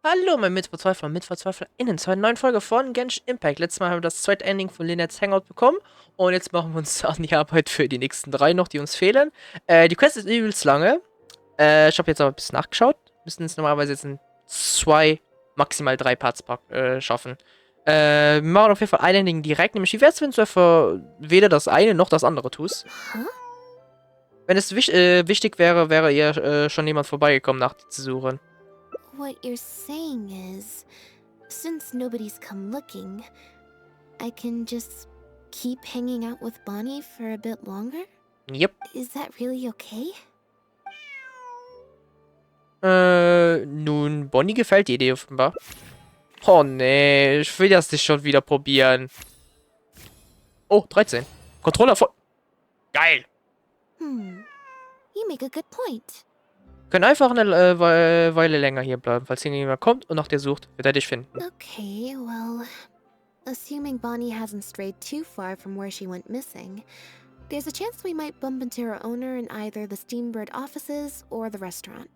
Hallo, mein Mitverzweifler und MitverzweiflerInnen zu einer neuen Folge von Genshin Impact. Letztes Mal haben wir das zweite Ending von Lynettes Hangout bekommen und jetzt machen wir uns an die Arbeit für die nächsten drei noch, die uns fehlen. Die Quest ist übelst lange. Ich habe jetzt aber ein bisschen nachgeschaut. Müssen es normalerweise jetzt in 2, maximal 3 Parts schaffen. Wir machen auf jeden Fall ein Ending direkt, nämlich wie wär's, wenn du einfach weder das eine noch das andere tust? Huh? Wenn es wichtig wäre, wäre ihr schon jemand vorbeigekommen, nach dir zu suchen. What you're saying is, since nobody's come looking, I can just keep hanging out with Bonnie for a bit longer? Yep. Is that really okay? Nun, Bonnie gefällt die Idee offenbar. Oh nee, ich will das nicht schon wieder probieren. Oh, 13. Controller voll. Geil. You make a good point. Können einfach eine Weile länger hier bleiben, falls hier jemand kommt und nach dir sucht, wird er dich finden. Okay, well, assuming Bonnie hasn't strayed too far from where she went missing, there's a chance we might bump into her owner in either the Steambird offices or the restaurant.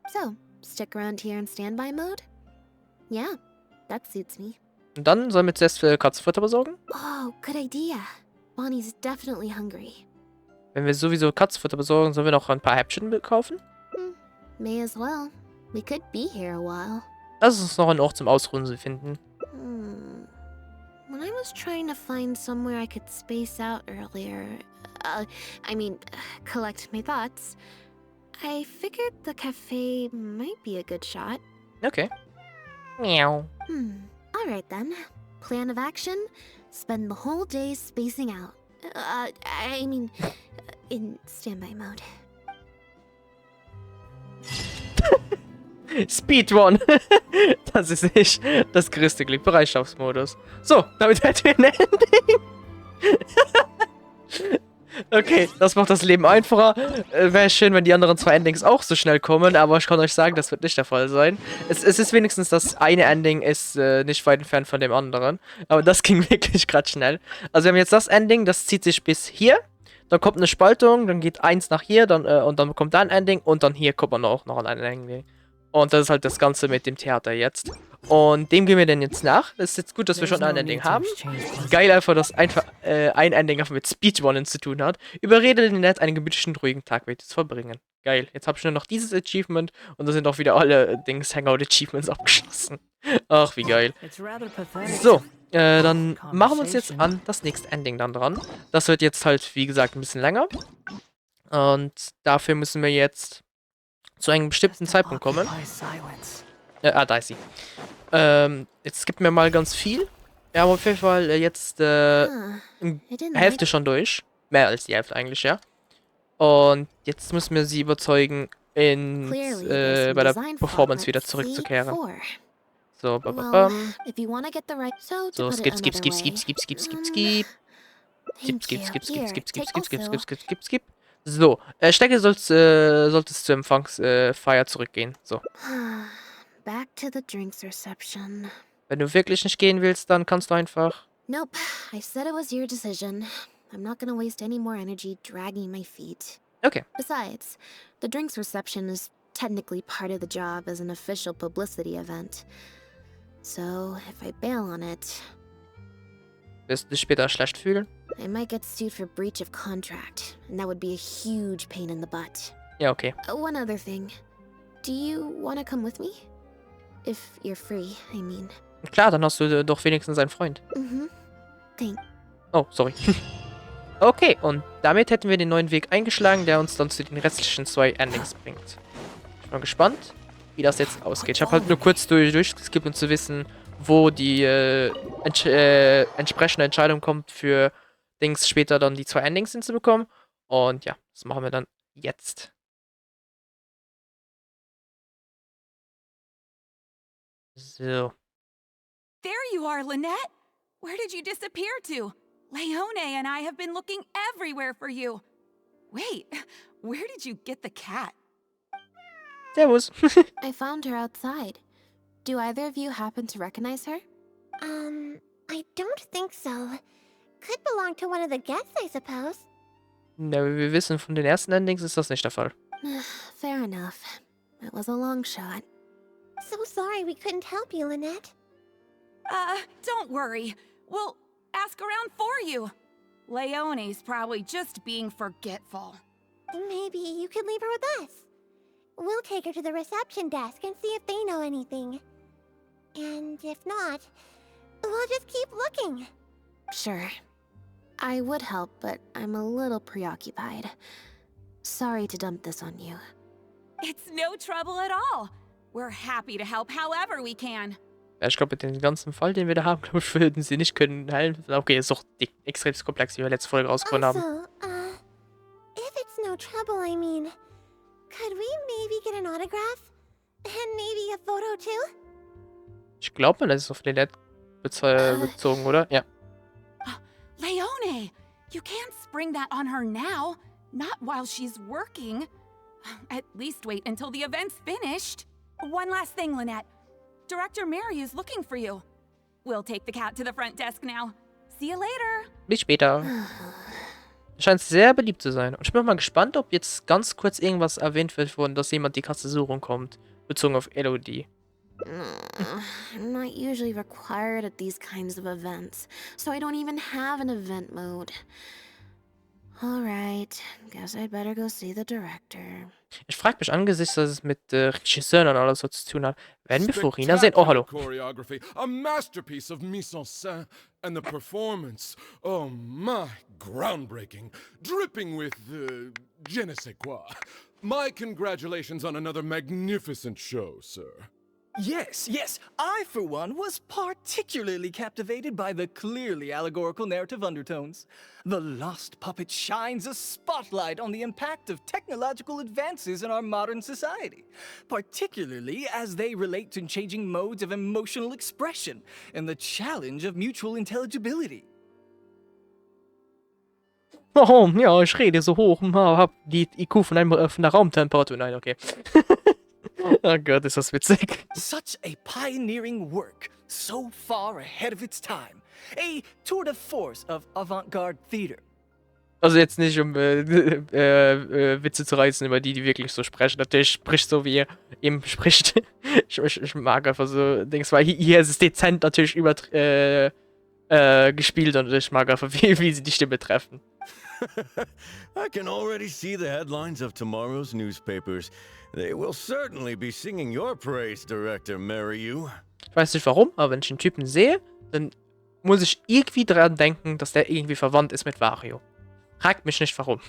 So, stick around here in standby mode? Yeah, that suits me. Und dann sollen wir zuerst für Katzenfutter besorgen? Oh, good idea. Bonnie's definitely hungry. Wenn wir sowieso Katzenfutter besorgen, sollen wir noch ein paar Häppchen kaufen? May as well. We could be here a while. Lass uns noch einen Ort zum Ausruhen finden. When I was trying to find somewhere I could space out earlier, collect my thoughts, I figured the cafe might be a good shot. Okay. Meow. Alright then. Plan of action, spend the whole day spacing out. In standby mode. Speedrun. Das ist nicht das größte Glück. Bereitschaftsmodus. So, damit hätten wir ein Ending. Okay, das macht das Leben einfacher. Wäre schön, wenn die anderen zwei Endings auch so schnell kommen, aber ich kann euch sagen, das wird nicht der Fall sein. Es ist wenigstens das eine Ending ist nicht weit entfernt von dem anderen. Aber das ging wirklich gerade schnell. Also wir haben jetzt das Ending, das zieht sich bis hier. Dann kommt eine Spaltung, dann geht eins nach hier, und dann kommt da ein Ending und dann hier kommt man auch noch an ein Ending. Und das ist halt das Ganze mit dem Theater jetzt. Und dem gehen wir denn jetzt nach. Es ist jetzt gut, dass wir schon ein Ending haben. Geil einfach, dass einfach ein Ending einfach mit Speedrunnen zu tun hat. Überrede Lynette, einen gemütlichen, ruhigen Tag mit zu verbringen. Geil. Jetzt habe ich nur noch dieses Achievement und da sind auch wieder alle Hangout-Achievements abgeschlossen. Ach, wie geil. So, dann machen wir uns jetzt an das nächste Ending dann dran. Das wird jetzt halt, wie gesagt, ein bisschen länger. Und dafür müssen wir jetzt zu einem bestimmten Zeitpunkt kommen. Da ist sie. Jetzt gibt mir mal ganz viel. Ja, aber auf jeden Fall jetzt Hälfte schon durch. Mehr als die Hälfte eigentlich, ja. Und jetzt müssen wir sie überzeugen, bei der Performance wieder zurückzukehren. So, so, skip. So, Stecke solltest zur Empfangsfeier zurückgehen. So. Back to the drinks reception. Wenn du wirklich nicht gehen willst, dann kannst du einfach... Nope, I said it was your decision. I'm not gonna waste any more energy dragging my feet. Okay. Besides, the drinks reception is technically part of the job as an official publicity event. So, if I bail on it... Wirst du dich später schlecht fühlen? I might get sued for breach of contract, and that would be a huge pain in the butt. Ja, okay. One other thing. Do you want to come with me? If you're free, I mean. Klar, dann hast du doch wenigstens einen Freund. Thanks. Oh, sorry. Okay, und damit hätten wir den neuen Weg eingeschlagen, der uns dann zu den restlichen 2 Endings bringt. Ich bin mal gespannt, wie das jetzt ausgeht. Ich habe halt nur kurz durchgeskippt, um zu wissen, wo die entsprechende Entscheidung kommt für Dings später dann die 2 Endings hinzubekommen. Und ja, das machen wir dann jetzt. So. There you are, Lynette! Where did you disappear to? Leone and I have been looking everywhere for you. Wait, where did you get the cat? Servus. I found her outside. Do either of you happen to recognize her? I don't think so. Could belong to one of the guests, I suppose. Ja, wie wir wissen von den ersten Endings ist das nicht der Fall. Fair enough. It was a long shot. So sorry we couldn't help you, Lynette. Don't worry. We'll ask around for you. Leone's probably just being forgetful. Maybe you could leave her with us. We'll take her to the reception desk and see if they know anything. And if not, we'll just keep looking. Sure. I would help, but I'm a little preoccupied. Sorry to dump this on you. It's no trouble at all. We're happy to help however we can. Ja, ich glaube, mit dem ganzen Fall, den wir da haben, glaube ich, würden sie nicht können helfen. Okay, ist doch extrem komplex, wie wir letzte Folge rausgefunden haben. Also, if it's no trouble, I mean, could we maybe get an autograph? And maybe a photo too? Ich glaube mal, das ist auf Lynette bezogen, oder? Ja. Leone, you can't spring that on her now. Not while she's working. At least wait until the event's finished. One last thing, Lynette. Director Mary is looking for you. We'll take the cat to the front desk now. See you later. Bis später. Scheint sehr beliebt zu sein. Und ich bin mal gespannt, ob jetzt ganz kurz irgendwas erwähnt wird, von dass jemand die Kassensuchung kommt. Bezogen auf LOD. I'm not usually required at these kinds of events, so I don't even have an event mode. Alright, guess I better go see the director. Ich frage mich angesichts, dass es mit Regisseuren und alles so zu tun hat. Werden wir Florina sehen? Oh, hallo. Choreography, a masterpiece of mise en scène, and the performance. Oh my, groundbreaking, dripping with je ne sais quoi. My congratulations on another magnificent show, sir. Yes, I, for one, was particularly captivated by the clearly allegorical narrative undertones. The Lost Puppet shines a spotlight on the impact of technological advances in our modern society, particularly as they relate to changing modes of emotional expression and the challenge of mutual intelligibility. Oh, ja, ich rede so hoch, hab die IQ von einer Raumtemperatur. Nein, okay. Oh Gott, ist das witzig. Such a pioneering work, so far ahead of its time. A tour de force of avant-garde theater. Also jetzt nicht, um Witze zu reißen, über die wirklich so sprechen. Natürlich spricht so, wie er eben spricht. ich mag einfach so Dings, weil hier ist es dezent natürlich gespielt und ich mag einfach, wie sie die Stimme treffen. I can already see the headlines of tomorrow's newspapers. They will certainly be singing your praise, Director Mariu. Ich weiß nicht warum, aber wenn ich einen Typen sehe, dann muss ich irgendwie dran denken, dass der irgendwie verwandt ist mit Wario. Fragt mich nicht warum.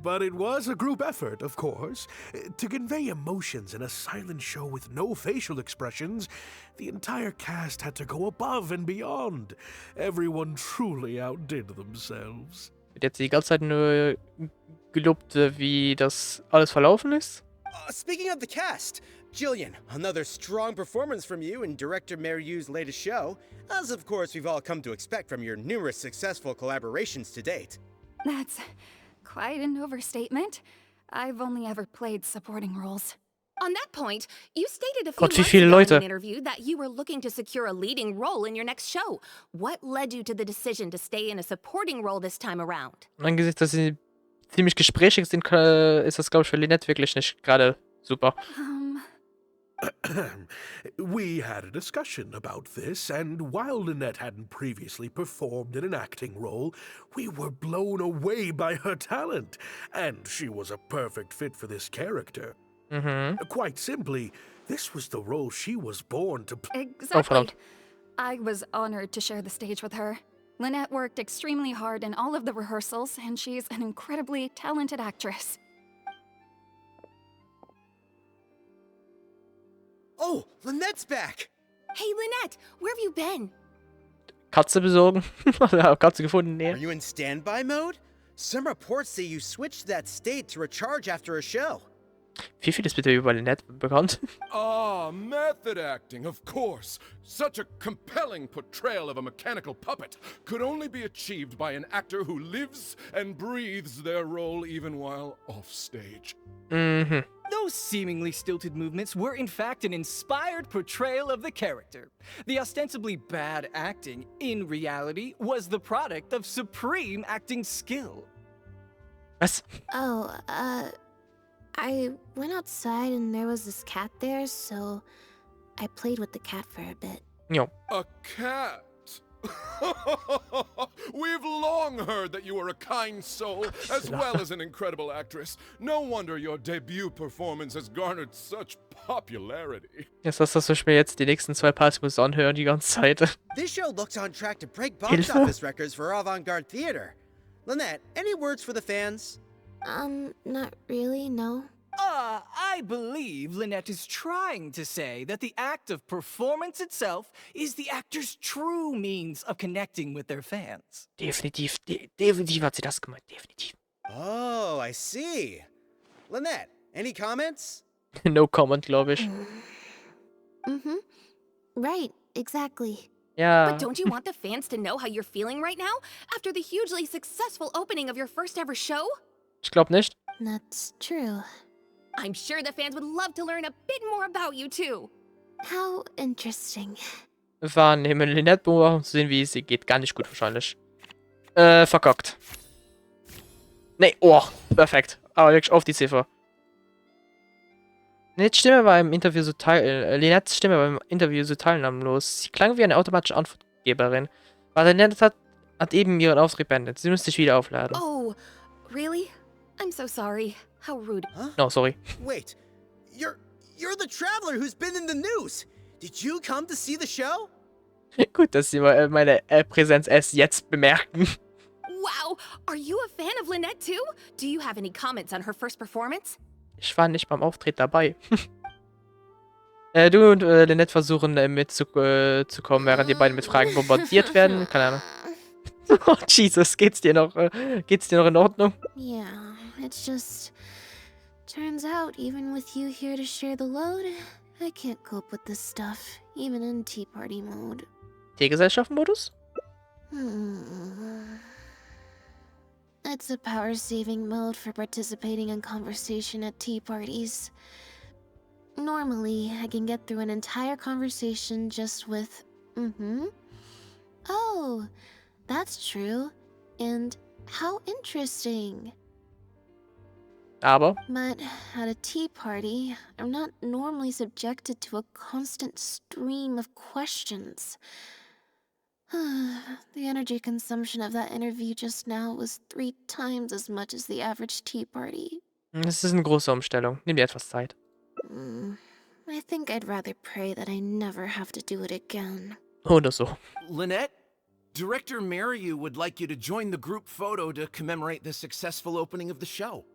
But it was a group effort, of course. To convey emotions in a silent show with no facial expressions, the entire cast had to go above and beyond. Everyone truly outdid themselves. Wird jetzt die ganze Zeit nur gelobt, wie das alles verlaufen ist? Speaking of the cast, Jillian, another strong performance from you in Director Mariu's latest show, as of course we've all come to expect from your numerous successful collaborations to date. That's quite an overstatement. I've only ever played supporting roles. On that point, you stated a few Gott, wie months viele ago in Leute. an interview that you were looking to secure a leading role in your next show. What led you to the decision to stay in a supporting role this time around? Angesichts, dass sie ziemlich gesprächig sind, ist das, glaube ich, für Lynette wirklich nicht gerade super. We had a discussion about this, and while Lynette hadn't previously performed in an acting role, we were blown away by her talent, and she was a perfect fit for this character. Quite simply, this was the role she was born to play. Exactly. I was honored to share the stage with her. Lynette worked extremely hard in all of the rehearsals, and she's an incredibly talented actress. Oh, Lynette's back! Hey, Lynette, where have you been? Katze besorgen. Katze gefunden, nee. Are you in standby mode? Some reports say you switched to that state to recharge after a show. Wie viel ist bitte über Lynette bekannt? Ah, method acting, of course. Such a compelling portrayal of a mechanical puppet could only be achieved by an actor who lives and breathes their role even while offstage. Those seemingly stilted movements were in fact an inspired portrayal of the character. The ostensibly bad acting, in reality, was the product of supreme acting skill. Was? Oh, I went outside and there was this cat there, so I played with the cat for a bit. Jo. A cat? We've long heard that you are a kind soul, as well as an incredible actress. No wonder your debut performance has garnered such popularity. Jetzt dass ich mir jetzt die nächsten 2 Parts anhören die ganze Zeit. This show looks on track to break box Hilfe? office records for avant-garde theater. Lynette, any words for the fans? Not really, no. I believe Lynette is trying to say that the act of performance itself is the actor's true means of connecting with their fans. Definitiv, definitiv hat sie das gemeint, definitiv. Oh, I see. Lynette, any comments? No comment, glaube ich. Mm-hmm. Right, exactly. Ja. But don't you want the fans to know how you're feeling right now after the hugely successful opening of your first ever show? Ich glaube nicht. That's true. I'm sure the fans would love to learn a bit more about you too. How interesting. Wahrnehmen Lynette beobachten, zu sehen, wie es ihr geht. Gar nicht gut wahrscheinlich. Verkackt. Nee, oh, perfekt. Aber wirklich auf die Ziffer. Linettes Stimme war im Interview so teilnahmlos. Sie klang wie eine automatische Antwortgeberin. Aber Lynette hat eben ihren Auftritt beendet. Sie müsste sich wieder aufladen. Oh, really? I'm so sorry. How rude. Huh? No, sorry. Wait, you're the traveler who's been in the news. Did you come to see the show? Gut, dass Sie meine Präsenz erst jetzt bemerken. Wow, are you a fan of Lynette too? Do you have any comments on her first performance? Ich war nicht beim Auftritt dabei. Du und Lynette versuchen mitzukommen, während die beiden mit Fragen bombardiert werden. Keine Ahnung. Oh, Jesus, geht's dir noch in Ordnung? Yeah, it's just... Turns out, even with you here to share the load, I can't cope with this stuff, even in Tea Party mode. Teegesellschaftsmodus? It's a power-saving mode for participating in conversation at tea parties. Normally, I can get through an entire conversation just with, Oh, that's true. And how interesting. Aber But at a tea party, I'm not normally subjected to a constant stream of questions. The energy consumption of that interview just now was 3 times as much as the average tea party. es ist eine große Umstellung. Nimm dir etwas Zeit. I think I'd rather pray that I never have to do it again. Oder so. Lynette, Director Mariu would like you to join the group photo to commemorate the successful opening of the show.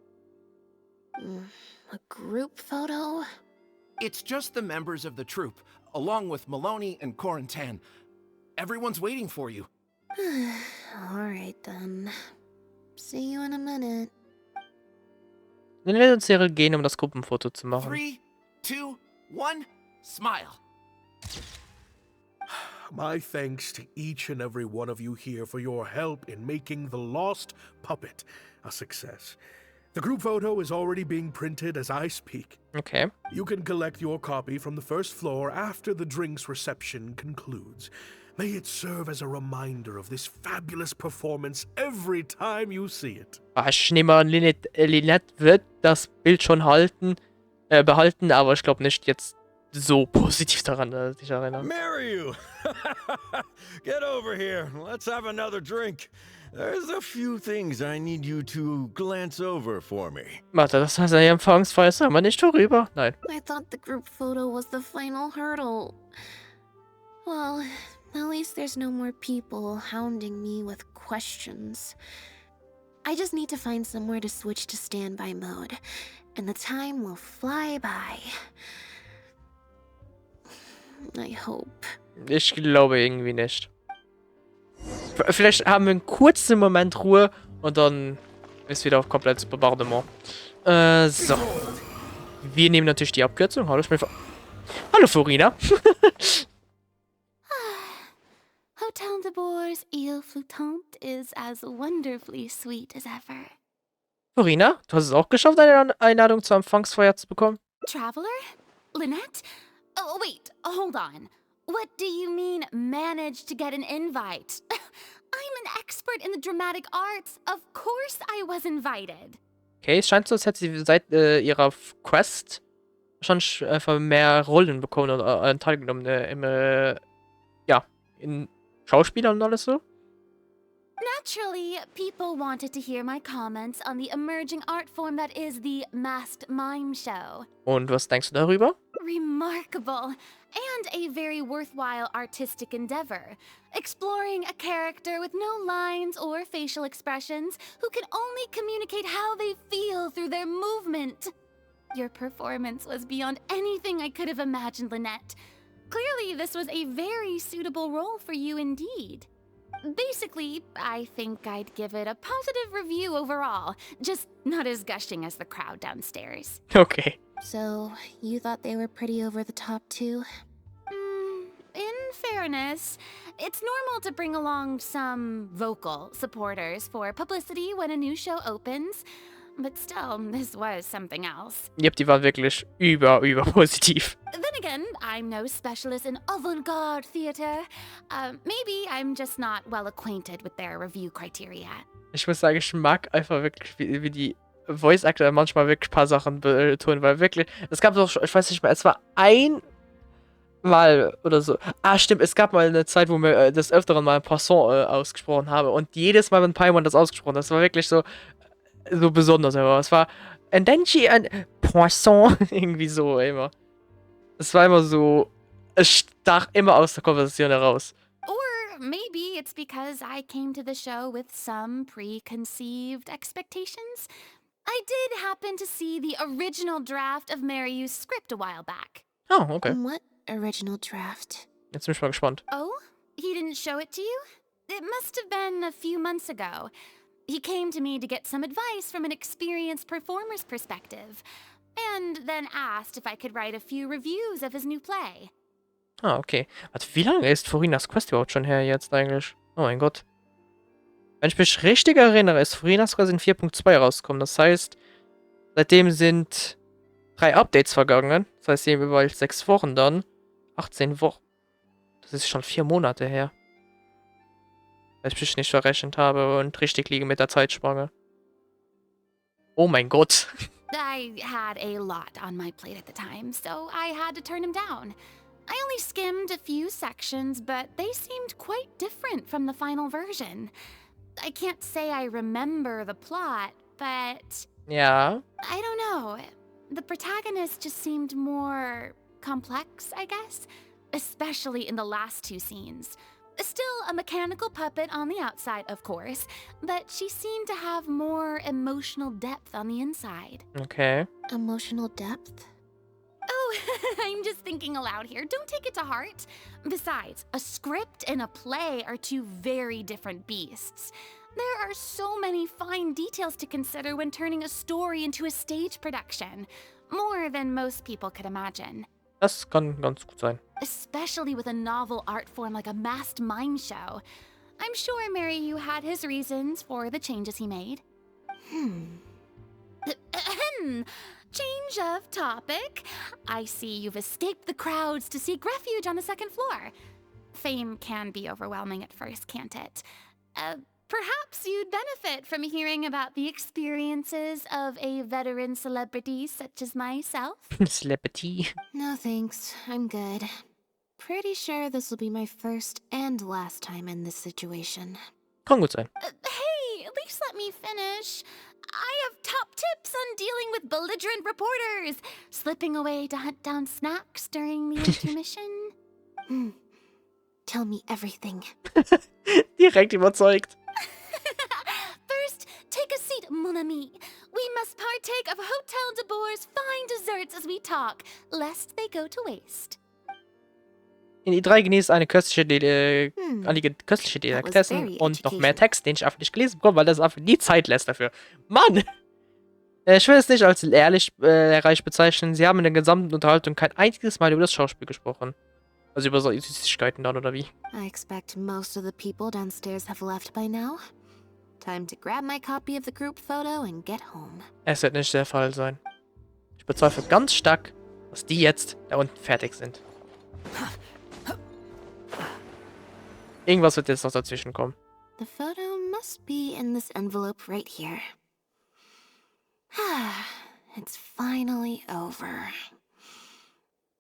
A group photo? It's just the members of the troupe, along with Maloney and Corentin. Everyone's waiting for you. Alright then. See you in a minute. Lynette und Cyril gehen, um das Gruppenfoto zu machen. 3, 2, 1, smile. My thanks to each and every one of you here for your help in making The Lost Puppet a success. The group photo is already being printed as I speak. Okay. You can collect your copy from the first floor after the drinks reception concludes. May it serve as a reminder of this fabulous performance every time you see it. Ich nehme an, Lynette wird das Bild schon behalten, aber ich glaube nicht jetzt so positiv daran, dass ich erinnere. Mariu! Get over here. Let's have another drink. There's a few things I need you to glance over for me. Warte, das heißt, die Empfangsfeier ist aber nicht vorüber. Nein. I thought the group photo was the final hurdle. Well, at least there's no more people hounding me with questions. I just need to find somewhere to switch to standby mode, and the time will fly by. I hope. Ich glaube irgendwie nicht. Vielleicht haben wir einen kurzen Moment Ruhe und dann ist wieder auf komplettes Bombardement. So. Wir nehmen natürlich die Abkürzung. Hallo, Hallo, Florina. Hotel de Bour's Ile Flottante is as wonderfully sweet as ever. Florina, du hast es auch geschafft, eine Einladung zur Empfangsfeier zu bekommen? Traveler? Lynette? Oh, wait, hold on. What do you mean, managed to get an invite? I'm an expert in the dramatic arts. Of course I was invited. Okay, es scheint so, als hätte sie seit ihrer Quest schon einfach mehr Rollen bekommen oder teilgenommen ja, in Schauspielern und alles so. Naturally, people wanted to hear my comments on the emerging art form that is the masked mime show. Und was denkst du darüber? Remarkable, and a very worthwhile artistic endeavor. Exploring a character with no lines or facial expressions who can only communicate how they feel through their movement. Your performance was beyond anything I could have imagined, Lynette. Clearly, this was a very suitable role for you indeed. Basically, I think I'd give it a positive review overall, just not as gushing as the crowd downstairs. Okay. So, you thought they were pretty over the top too? In fairness, it's normal to bring along some vocal supporters for publicity when a new show opens, but still, this was something else. Yep, die waren wirklich über positiv. Then again, I'm no specialist in avant-garde theater. Maybe I'm just not well acquainted with their review criteria. Ich muss sagen, ich mag einfach wirklich, wie die Voice-Actor manchmal wirklich ein paar Sachen betonen, weil wirklich, es gab doch, ich weiß nicht mehr, es war einmal oder so. Ah, stimmt, es gab mal eine Zeit, wo wir des Öfteren mal Poisson ausgesprochen haben und jedes Mal, wenn Paimon das ausgesprochen hat, das war wirklich so besonders, aber es war ein Denji, ein Poisson, irgendwie so immer. Es war immer so, es stach immer aus der Konversation heraus. Or maybe it's because I came to the show with some preconceived expectations. I did happen to see the original draft of Maryu's script a while back. Oh, okay. What original draft? Jetzt bin ich mal gespannt. Oh? He didn't show it to you? It must have been a few months ago. He came to me to get some advice from an experienced performer's perspective, and then asked if I could write a few reviews of his new play. Ah, okay. Warte, wie lange ist Furinas Quest überhaupt schon her jetzt eigentlich? Oh mein Gott. Wenn ich mich richtig erinnere, ist Furinas Quest in 4.2 rausgekommen. Das heißt, seitdem sind 3 Updates vergangen. Das heißt, jeweils 6 Wochen dann. 18 Wochen. Das ist schon 4 Monate her. Weil ich mich nicht verrechnet habe und richtig liege mit der Zeitspanne. Oh mein Gott. I had a lot on my plate at the time, so I had to turn him down. I only skimmed a few sections, but they seemed quite different from the final version. I can't say I remember the plot, but... Ja. I don't know. The protagonist just seemed more complex, I guess. Especially in the last 2 scenes. Still a mechanical puppet on the outside, of course, but she seemed to have more emotional depth on the inside. Okay. Emotional depth? Oh, I'm just thinking aloud here. Don't take it to heart. Besides, a script and a play are 2 very different beasts. There are so many fine details to consider when turning a story into a stage production. More than most people could imagine. Das kann ganz gut sein. Especially with a novel art form like a masked mime show. I'm sure Maryu had his reasons for the changes he made. Change of topic. I see you've escaped the crowds to seek refuge on the 2nd floor. Fame can be overwhelming at first, can't it? Perhaps you'd benefit from hearing about the experiences of a veteran celebrity such as myself. Celebrity. No thanks, I'm good. Pretty sure this will be my first and last time in this situation. Kann gut sein. Hey, at least let me finish. I have top tips on dealing with belligerent reporters, slipping away to hunt down snacks during the intermission. Tell me everything. Direkt überzeugt. First, take a seat, mon ami. We must partake of Hotel de Boer's fine desserts as we talk, lest they go to waste. In I3 genießt eine einige köstliche Delikatessen und noch mehr Text, den ich einfach nicht gelesen bekomme, weil das einfach nie Zeit lässt dafür. Mann! Ich will es nicht als lehrreich bezeichnen. Sie haben in der gesamten Unterhaltung kein einziges Mal über das Schauspiel gesprochen. Also über so Süßigkeiten dann, oder wie? I expect most of the people downstairs have left by now. Time to grab my copy of the group photo and get home. Es wird nicht der Fall sein. Ich bezweifle ganz stark, dass die jetzt da unten fertig sind. Irgendwas wird jetzt noch dazwischen kommen. The photo must be in this envelope right here. It's finally over.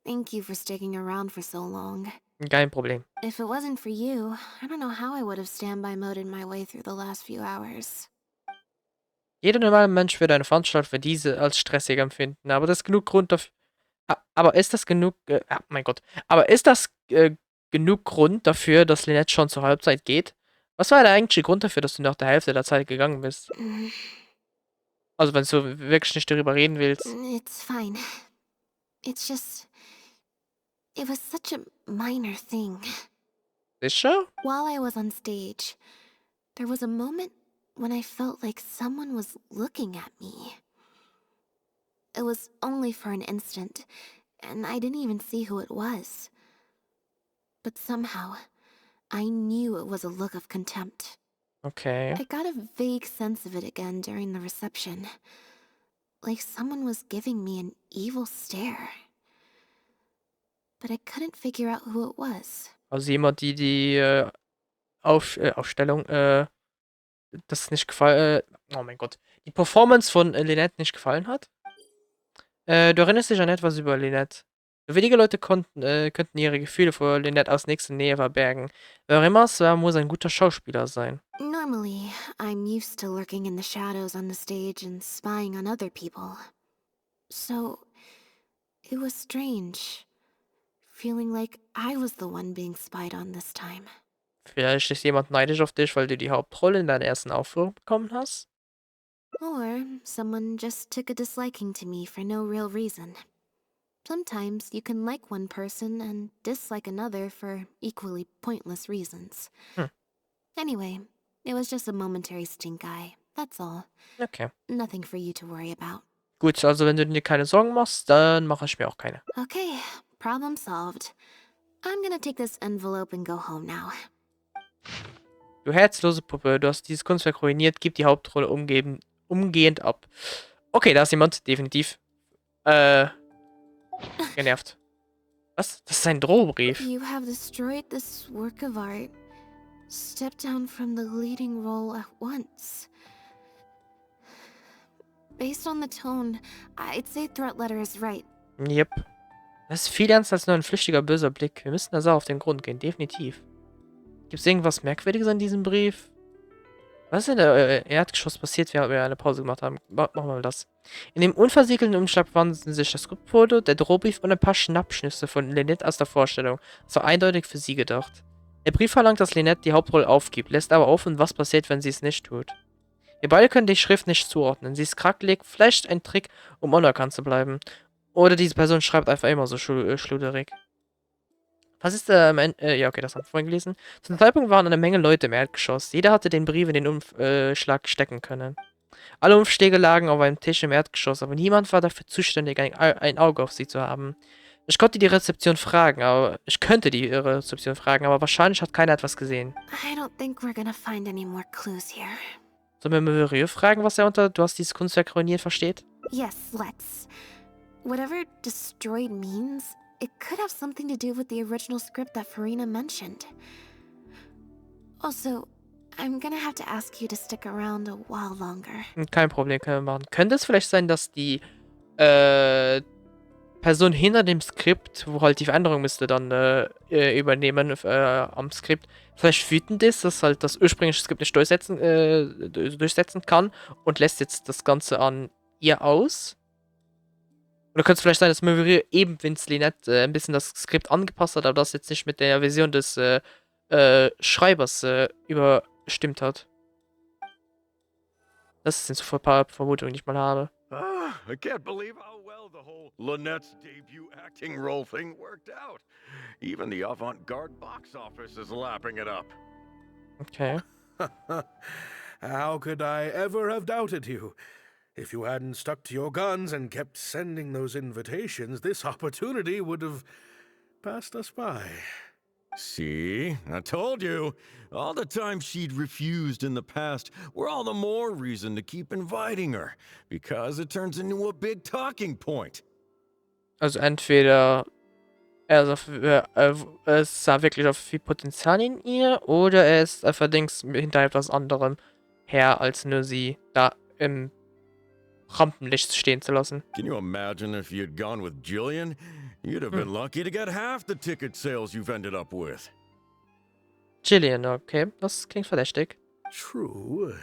Thank you for sticking around for so long. Kein Problem. If it wasn't for you, I don't know how I would have standby-moded my way through the last few hours. Jeder normale Mensch würde eine Veranstaltung für diese als stressig empfinden, aber das ist genug Grund dafür. Aber ist das genug. Mein Gott. Aber ist das genug Grund dafür, dass Lynette schon zur Halbzeit geht? Was war der eigentliche Grund dafür, dass du nach der Hälfte der Zeit gegangen bist? Also, wenn du wirklich nicht darüber reden willst. It's fine. It's just... It was such a minor thing. Sicher? While I was on stage, there was a moment when I felt like someone was looking at me. It was only for an instant, and I didn't even see who it was. But somehow, I knew it was a look of contempt. Okay. I got a vague sense of it again during the reception. Like someone was giving me an evil stare. But I couldn't figure out who it was. Also jemand, die Aufstellung, das nicht gefallen, oh mein Gott, die Performance von Lynette nicht gefallen hat. Du erinnerst dich an etwas über Lynette. Wenige Leute könnten ihre Gefühle vor Lynette aus nächster Nähe verbergen. Wer auch immer es war, muss ein guter Schauspieler sein. Normally, I'm used to lurking in the shadows on the stage and spying on other people. So, it was strange, feeling like I was the one being spied on this time. Vielleicht ist jemand neidisch auf dich, weil du die Hauptrolle in deiner ersten Aufführung bekommen hast? Or someone just took a disliking to me for no real reason. Sometimes you can like one person and dislike another for equally pointless reasons. Anyway, it was just a momentary stink eye, that's all. Okay. Nothing for you to worry about. Gut, also wenn du dir keine Sorgen machst, dann mache ich mir auch keine. Okay, problem solved. I'm gonna take this envelope and go home now. Du herzlose Puppe, du hast dieses Kunstwerk ruiniert, gib die Hauptrolle umgehend ab. Okay, da ist jemand, definitiv. Genervt. Was? Das ist ein Drohbrief. You have destroyed this work of art. Step down from the leading role at once. Based on the tone, I'd say threat letter is right. Yep. Das ist viel ernster als nur ein flüchtiger, böser Blick. Wir müssen der Sache auf den Grund gehen, definitiv. Gibt es irgendwas Merkwürdiges an diesem Brief? Was ist in der Erdgeschoss passiert, während wir eine Pause gemacht haben? Machen wir mal das. In dem unversiegelten Umschlag befanden sich das Skriptfoto, der Drohbrief und ein paar Schnappschnüsse von Lynette aus der Vorstellung. Das war eindeutig für sie gedacht. Der Brief verlangt, dass Lynette die Hauptrolle aufgibt, lässt aber offen, was passiert, wenn sie es nicht tut. Wir beide können die Schrift nicht zuordnen. Sie ist krackelig, vielleicht ein Trick, um unerkannt zu bleiben. Oder diese Person schreibt einfach immer so schluderig. Was ist ja, okay, das haben wir vorhin gelesen. Zu dem Zeitpunkt waren eine Menge Leute im Erdgeschoss. Jeder hatte den Brief in den Umschlag stecken können. Alle Umschläge lagen auf einem Tisch im Erdgeschoss, aber niemand war dafür zuständig, ein Auge auf sie zu haben. Ich könnte die Rezeption fragen, aber wahrscheinlich hat keiner etwas gesehen. I don't think we're gonna find any more clues here. Sollen wir Muriel fragen, was er unter "Du hast dieses Kunstwerk ruiniert" versteht? Yes, let's. Whatever destroyed means, it could have something to do with the original script that Farina mentioned. Also, I'm gonna have to ask you to stick around a while longer. Kein Problem, können wir machen. Könnte es vielleicht sein, dass die Person hinter dem Skript, wo halt die Veränderung müsste dann übernehmen am Skript, vielleicht wütend ist, dass halt das ursprüngliche Skript nicht durchsetzen kann und lässt jetzt das Ganze an ihr aus? Oder könnte es vielleicht sein, dass Muriel eben Lynette ein bisschen das Skript angepasst hat, aber das jetzt nicht mit der Version des Schreibers überstimmt hat? Das sind so ein paar Vermutungen, die ich mal habe. I can't believe how well the whole Lynette's debut acting role thing worked out. Even the avant-garde box office is lapping it up. Okay. How could I ever have doubted you? If you hadn't stuck to your guns and kept sending those invitations, this opportunity would have passed us by. See? I told you. All the time she'd refused in the past were all the more reason to keep inviting her. Because it turns into a big talking point. Also entweder er sah wirklich auf viel Potenzial in ihr, oder er ist einfach hinter etwas anderem her als nur sie da im Rampenlicht stehen zu lassen. Can you imagine if you'd gone with Jillian? You'd have been lucky to get half the ticket sales you've ended up with. Jillian, okay. Das klingt verdächtig. True.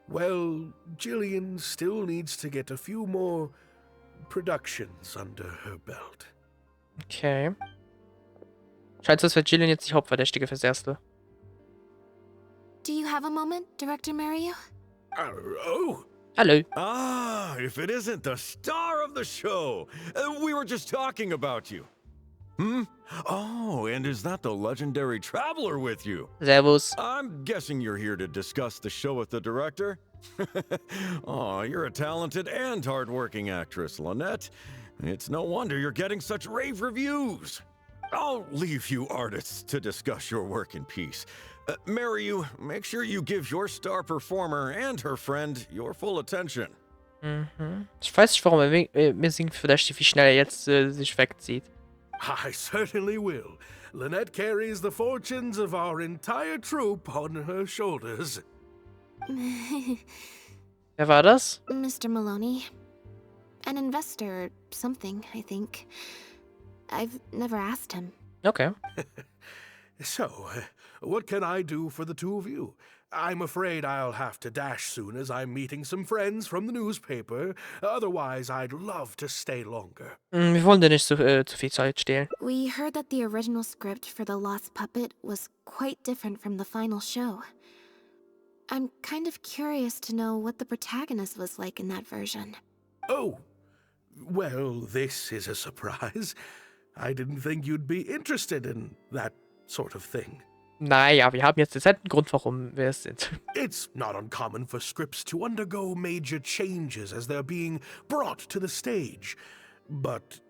Well, Jillian still needs to get a few more productions under her belt. Okay. Scheint so, als wäre Jillian jetzt die Hauptverdächtige fürs Erste. Do you have a moment, Director Mario? Oh, Hallo. Ah, if it isn't the star of the show. We were just talking about you. Oh, and is that the legendary traveler with you? Servus. I'm guessing you're here to discuss the show with the director? Oh, you're a talented and hardworking actress, Lynette. It's no wonder you're getting such rave reviews. I'll leave you artists to discuss your work in peace. Maryu, make sure you give your star performer and her friend your full attention. Ich weiß nicht, warum mir singt verdächtig, wie schnell er jetzt sich wegzieht. I certainly will. Lynette carries the fortunes of our entire troop on her shoulders. Wer war das? Mr. Maloney. An investor or something, I think. I've never asked him. Okay. So, what can I do for the two of you? I'm afraid I'll have to dash soon as I'm meeting some friends from the newspaper. Otherwise, I'd love to stay longer. Wir wollen dir nicht zu viel Zeit stehlen. We heard that the original script for The Lost Puppet was quite different from the final show. I'm kind of curious to know what the protagonist was like in that version. Oh, well, this is a surprise. I didn't think you'd be interested in that sort of thing. Naja, wir haben jetzt den Grund, warum wir es sind. It's not uncommon for scripts to undergo major changes as they're being brought to the stage. But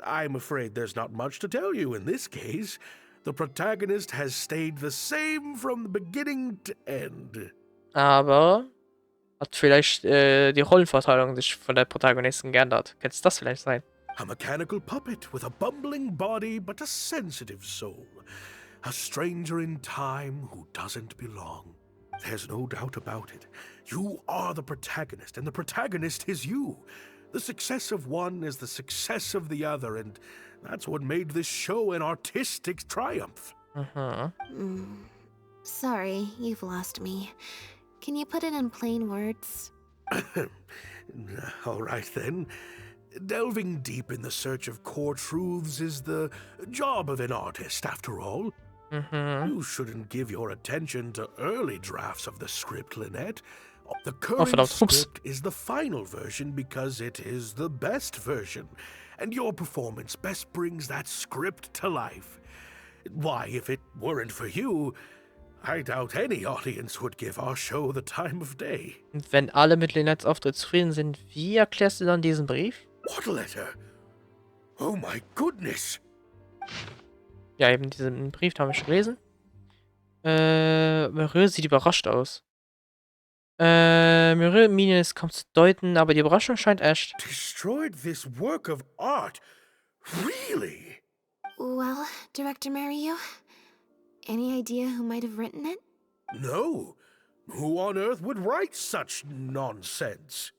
I'm afraid there's not much to tell you in this case. The protagonist has stayed the same from the beginning to end. Aber hat vielleicht die Rollenverteilung sich von der Protagonistin geändert. Könnte es das vielleicht sein? A mechanical puppet with a bumbling body but a sensitive soul. A stranger in time who doesn't belong. There's no doubt about it. You are the protagonist, and the protagonist is you. The success of one is the success of the other, and that's what made this show an artistic triumph. Sorry, you've lost me. Can you put it in plain words? All right then. Delving deep in the search of core truths is the job of an artist, after all. You shouldn't give your attention to early drafts of the script, Lynette. The current script is the final version because it is the best version, and your performance best brings that script to life. Why, if it weren't for you, I doubt any audience would give our show the time of day. Und wenn alle mit Lynettes Auftritt zufrieden sind, wie erklärst du dann diesen Brief? What letter? Oh my goodness! Ja, eben diesen Brief haben wir schon gelesen. Muriel sieht überrascht aus. Muriel Miene ist kaum zu deuten, aber die Überraschung scheint echt. Destroyed this work of art? Really? Well, Director Mario, any idea who might have written it? No. Who on earth would write such nonsense?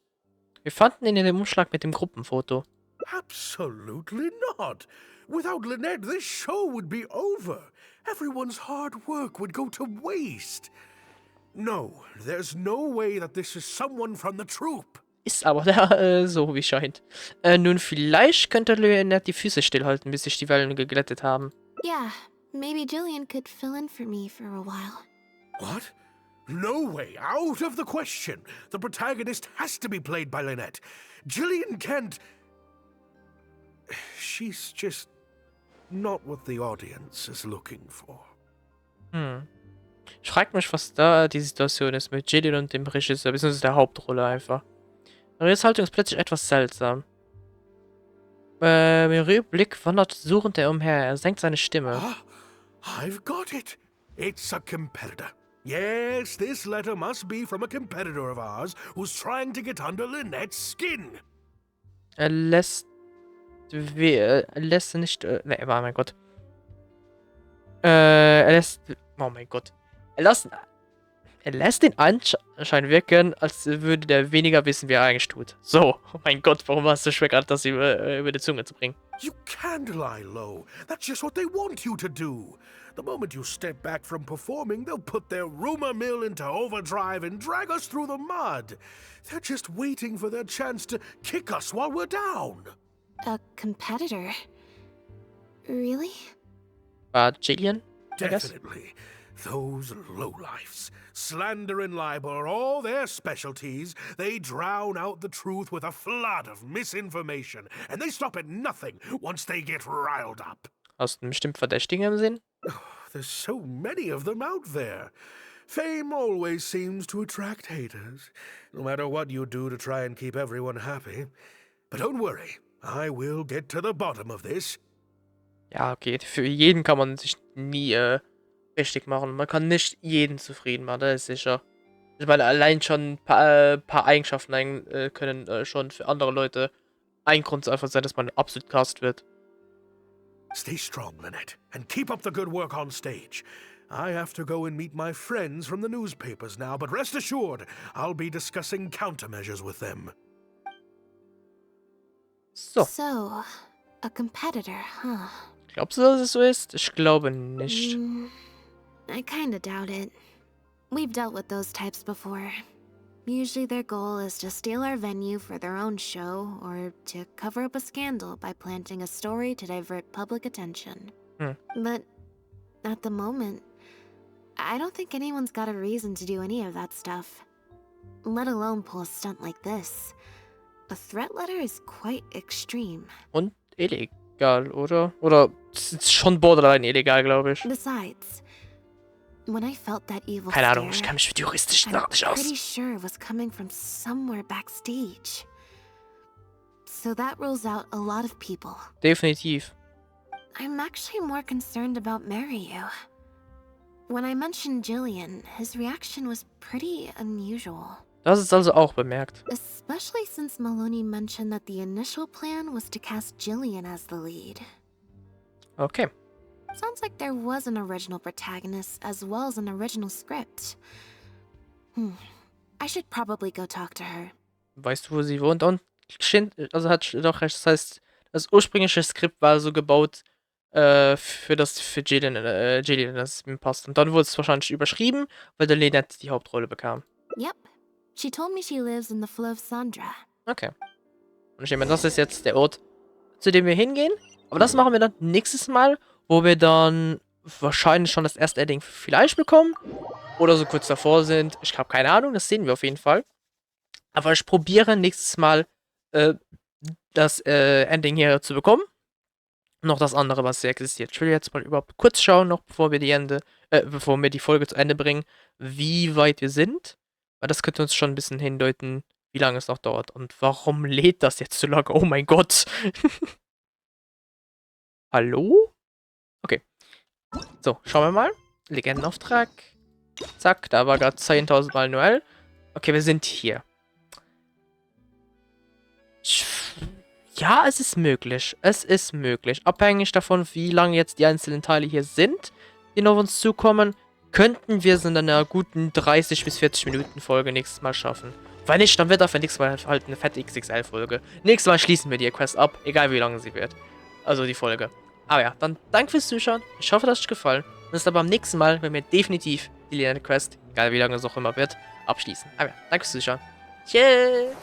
Wir fanden ihn in dem Umschlag mit dem Gruppenfoto. Absolutely not. Without Lynette, this show would be over. Everyone's hard work would go to waste. No, there's no way that this is someone from the troupe. Ist aber der, so wie scheint. Nun, vielleicht könnte Lynette die Füße stillhalten, bis sich die Wellen geglättet haben. Yeah, maybe Jillian could fill in for me for a while. What? No way, out of the question. The protagonist has to be played by Lynette. Jillian can't... She's just not what the audience is looking for. Ich frage mich, was da die Situation ist mit Jillian und dem Regisseur, beziehungsweise der Hauptrolle einfach. Muriels Haltung ist plötzlich etwas seltsam. Muriels Blick wandert suchend umher, er senkt seine Stimme. I've got it. It's a competitor. Yes, this letter must be from a competitor of ours who's trying to get under Lynette's skin. Er lässt nicht... Ne, oh mein Gott. Er lässt... Oh mein Gott. Er lässt den Anschein wirken, als würde der weniger wissen, wie er eigentlich tut. So, oh mein Gott, warum warst du schwer gerade, das über die Zunge zu bringen? You can't lie low. That's just what they want you to do. The moment you step back from performing, they'll put their rumor mill into overdrive and drag us through the mud. They're just waiting for their chance to kick us while we're down. A competitor? Really? War Jillian? Definitely. Those lowlifes. Slander and libel are all their specialties. They drown out the truth with a flood of misinformation. And they stop at nothing once they get riled up. Hast du einen bestimmten Verdächtigen im Sinn? There's so many of them out there. Fame always seems to attract haters, no matter what you do to try and keep everyone happy. But don't worry, I will get to the bottom of this. Ja, okay. Für jeden kann man sich nie richtig machen. Man kann nicht jeden zufrieden machen, das ist sicher. Ich meine, allein schon ein paar Eigenschaften können schon für andere Leute ein Grund einfach sein, dass man absolut cast wird. Stay strong, Lynette, and keep up the good work on stage. I have to go and meet my friends from the newspapers now, but rest assured, I'll be discussing countermeasures with them. So. So, a competitor, huh? Glaubst du, dass es so ist? Ich glaube nicht. I kinda doubt it. We've dealt with those types before. Usually their goal is to steal our venue for their own show, or to cover up a scandal by planting a story to divert public attention. But at the moment, I don't think anyone's got a reason to do any of that stuff. Let alone pull a stunt like this. A threat letter is quite extreme. Und illegal, oder? Oder es ist schon borderline illegal, glaube ich. Besides, when I felt that evil Keine Ahnung, ich stare, kann mich mit juristischen I'm Sachen nicht aus. pretty sure it was coming from somewhere backstage. So that rules out a lot of people. Definitiv. I'm actually more concerned about Mariyu. When I mentioned Jillian, his reaction was pretty unusual. Das ist also auch bemerkt. Especially since Maloney mentioned that the initial plan was to cast Jillian as the lead. Okay. Sounds like there was an original protagonist as well as an original script. I should probably go talk to her. Weißt du, wo sie wohnt? Und also hat doch recht. Das heißt, das ursprüngliche Skript war so gebaut für Jillian, das ihm passt. Und dann wurde es wahrscheinlich überschrieben, weil der Lynette die Hauptrolle bekam. Yep. She told me she lives in the flow of Sandra. Okay. Und ich nehme, das ist jetzt der Ort, zu dem wir hingehen. Aber das machen wir dann nächstes Mal, wo wir dann wahrscheinlich schon das erste Ending vielleicht bekommen. Oder so kurz davor sind. Ich habe keine Ahnung, das sehen wir auf jeden Fall. Aber ich probiere nächstes Mal das Ending hier zu bekommen. Noch das andere, was hier existiert. Ich will jetzt mal überhaupt kurz schauen, noch bevor wir die Folge zu Ende bringen, wie weit wir sind. Weil das könnte uns schon ein bisschen hindeuten, wie lange es noch dauert. Und warum lädt das jetzt so lange? Oh mein Gott. Hallo? Okay. So, schauen wir mal. Legendenauftrag. Zack, da war gerade 10.000 Mal Noel. Okay, wir sind hier. Ja, es ist möglich. Es ist möglich. Abhängig davon, wie lange jetzt die einzelnen Teile hier sind, die noch auf uns zukommen, könnten wir es in einer guten 30 bis 40 Minuten Folge nächstes Mal schaffen. Weil nicht, dann wird auf nächstes Mal halt eine fette XXL-Folge. Nächstes Mal schließen wir die Quest ab, egal wie lange sie wird. Also die Folge. Aber ja, dann danke fürs Zuschauen. Ich hoffe, das hat euch gefallen. Und es aber beim nächsten Mal, wenn wir definitiv die Lynette Quest, egal wie lange es auch immer wird, abschließen. Aber ja, danke fürs Zuschauen. Tschüss.